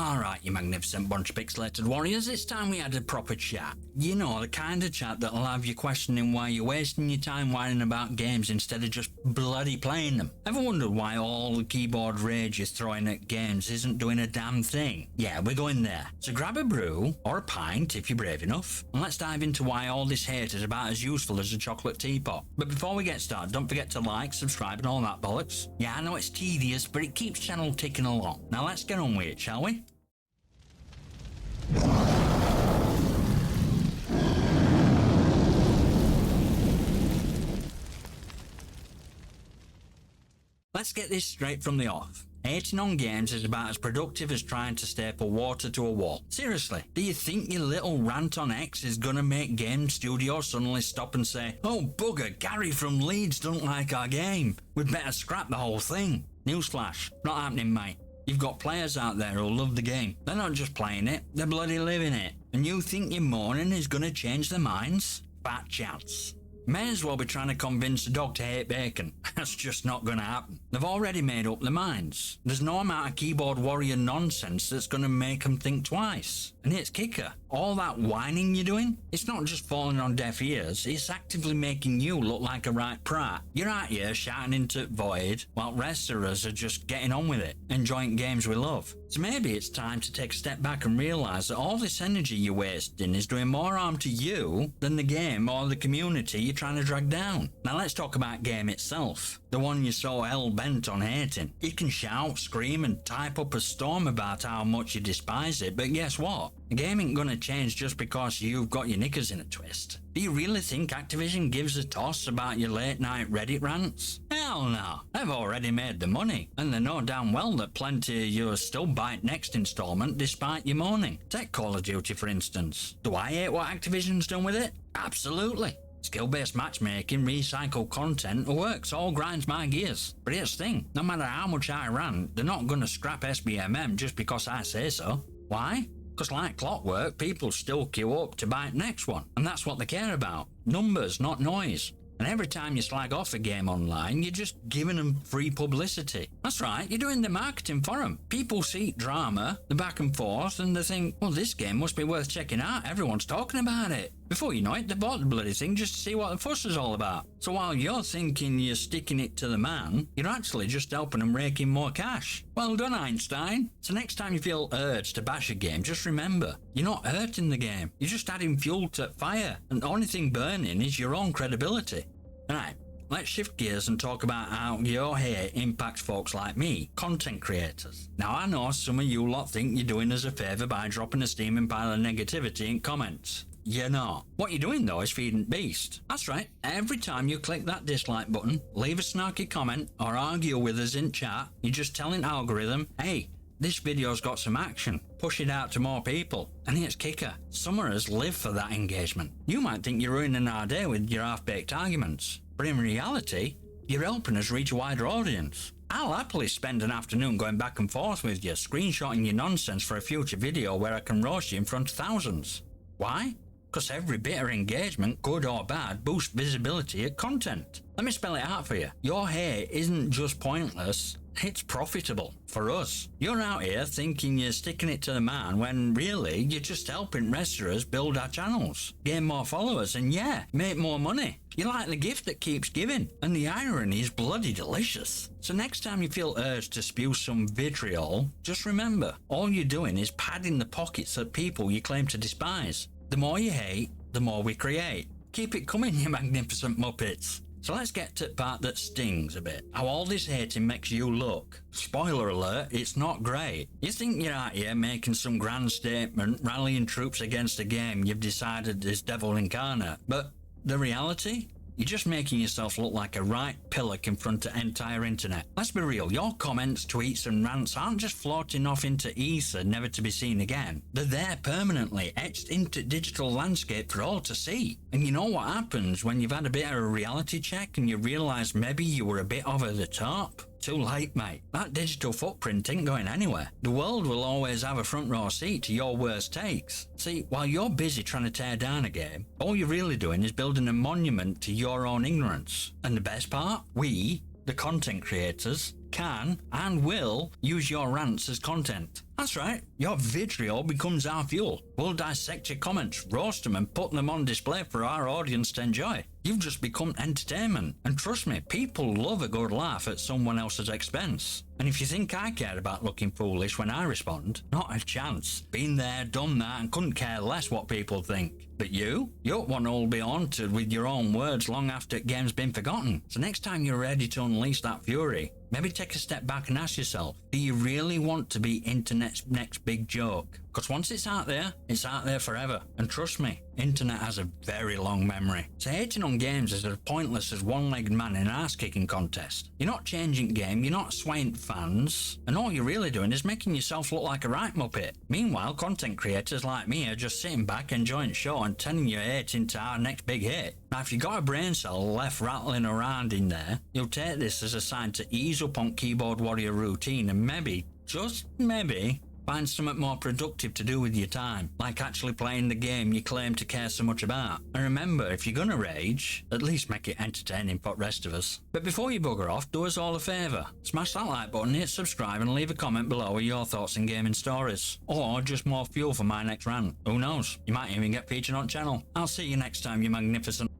Alright, you magnificent bunch of pixelated warriors, it's time we had a proper chat. You know, the kind of chat that'll have you questioning why you're wasting your time whining about games instead of just bloody playing them. Ever wondered why all the keyboard rage you're throwing at games isn't doing a damn thing? Yeah, we're going there. So grab a brew, or a pint if you're brave enough, and let's dive into why all this hate is about as useful as a chocolate teapot. But before we get started, don't forget to like, subscribe and all that bollocks. Yeah, I know it's tedious, but it keeps channel ticking along. Now let's get on with it, shall we? Let's get this straight from the off. Hating on games is about as productive as trying to staple water to a wall. Seriously, do you think your little rant on X is gonna make game studios suddenly stop and say, "Oh bugger, Gary from Leeds don't like our game. We'd better scrap the whole thing"? Newsflash, not happening, mate. You've got players out there who love the game. They're not just playing it, they're bloody living it. And you think your mourning is gonna change their minds? Fat chance. May as well be trying to convince a dog to hate bacon. That's just not gonna happen. They've already made up their minds. There's no amount of keyboard warrior nonsense that's gonna make them think twice. And it's kicker. All that whining you're doing, it's not just falling on deaf ears, it's actively making you look like a right prat. You're out here shouting into void, while rest of us are just getting on with it, enjoying games we love. So maybe it's time to take a step back and realise that all this energy you're wasting is doing more harm to you than the game or the community you're trying to drag down. Now let's talk about game itself, the one you're so hell-bent on hating. You can shout, scream and type up a storm about how much you despise it, but guess what? The game ain't gonna change just because you've got your knickers in a twist. Do you really think Activision gives a toss about your late night Reddit rants? Hell no, they've already made the money, and they know damn well that plenty of you still bite next installment despite your moaning. Take Call of Duty for instance. Do I hate what Activision's done with it? Absolutely. Skill-based matchmaking, recycled content, works, all grinds my gears. But here's the thing, no matter how much I rant, they're not gonna scrap SBMM just because I say so. Why? Because like clockwork, people still queue up to buy the next one, and that's what they care about. Numbers, not noise. And every time you slag off a game online, you're just giving them free publicity. That's right, you're doing the marketing for them. People seek drama, the back and forth, and they think, well, this game must be worth checking out, everyone's talking about it. Before you know it, they bought the bloody thing just to see what the fuss is all about. So while you're thinking you're sticking it to the man, you're actually just helping them rake in more cash. Well done, Einstein. So next time you feel urged to bash a game, just remember, you're not hurting the game. You're just adding fuel to fire, and the only thing burning is your own credibility. Alright, let's shift gears and talk about how your hate impacts folks like me, content creators. Now I know some of you lot think you're doing us a favour by dropping a steaming pile of negativity in comments. You're not. What you're doing though is feeding beast. That's right, every time you click that dislike button, leave a snarky comment or argue with us in chat, you're just telling algorithm, hey, this video's got some action, push it out to more people. And here's kicker, some of us live for that engagement. You might think you're ruining our day with your half-baked arguments, but in reality, you're helping us reach a wider audience. I'll happily spend an afternoon going back and forth with you, screenshotting your nonsense for a future video where I can roast you in front of thousands. Why? Because every bit of engagement, good or bad, boosts visibility of content. Let me spell it out for you. Your hate isn't just pointless, it's profitable for us. You're out here thinking you're sticking it to the man when really you're just helping rest of us build our channels, gain more followers, and yeah, make more money. You're like the gift that keeps giving, and the irony is bloody delicious. So next time you feel urged to spew some vitriol, just remember, all you're doing is padding the pockets of people you claim to despise. The more you hate, the more we create. Keep it coming, you magnificent muppets. So let's get to the part that stings a bit. How all this hating makes you look. Spoiler alert, it's not great. You think you're out here making some grand statement, rallying troops against a game you've decided is devil incarnate. But the reality? You're just making yourself look like a right pillock in front of the entire internet. Let's be real, your comments, tweets and rants aren't just floating off into ether never to be seen again. They're there permanently, etched into digital landscape for all to see. And you know what happens when you've had a bit of a reality check and you realise maybe you were a bit over the top? Too late, mate. That digital footprint ain't going anywhere. The world will always have a front row seat to your worst takes. See, while you're busy trying to tear down a game, all you're really doing is building a monument to your own ignorance. And the best part? We, the content creators, can and will use your rants as content. That's right, your vitriol becomes our fuel. We'll dissect your comments, roast them, and put them on display for our audience to enjoy. You've just become entertainment. And trust me, people love a good laugh at someone else's expense. And if you think I care about looking foolish when I respond, not a chance. Been there, done that, and couldn't care less what people think. But you're one who'll be haunted with your own words long after the game's been forgotten. So next time you're ready to unleash that fury, maybe take a step back and ask yourself, do you really want to be internet's next big joke? Because once it's out there forever. And trust me, internet has a very long memory. So hating on games is as pointless as one-legged man in an ass-kicking contest. You're not changing the game, you're not swaying fans, and all you're really doing is making yourself look like a right muppet. Meanwhile, content creators like me are just sitting back enjoying the show and turning your hate into our next big hit. Now, if you've got a brain cell left rattling around in there, you'll take this as a sign to ease up on keyboard warrior routine and maybe, just maybe, find something more productive to do with your time, like actually playing the game you claim to care so much about. And remember, if you're gonna rage, at least make it entertaining for the rest of us. But before you bugger off, do us all a favour. Smash that like button, hit subscribe, and leave a comment below with your thoughts and gaming stories. Or just more fuel for my next rant. Who knows, you might even get featured on channel. I'll see you next time, you magnificent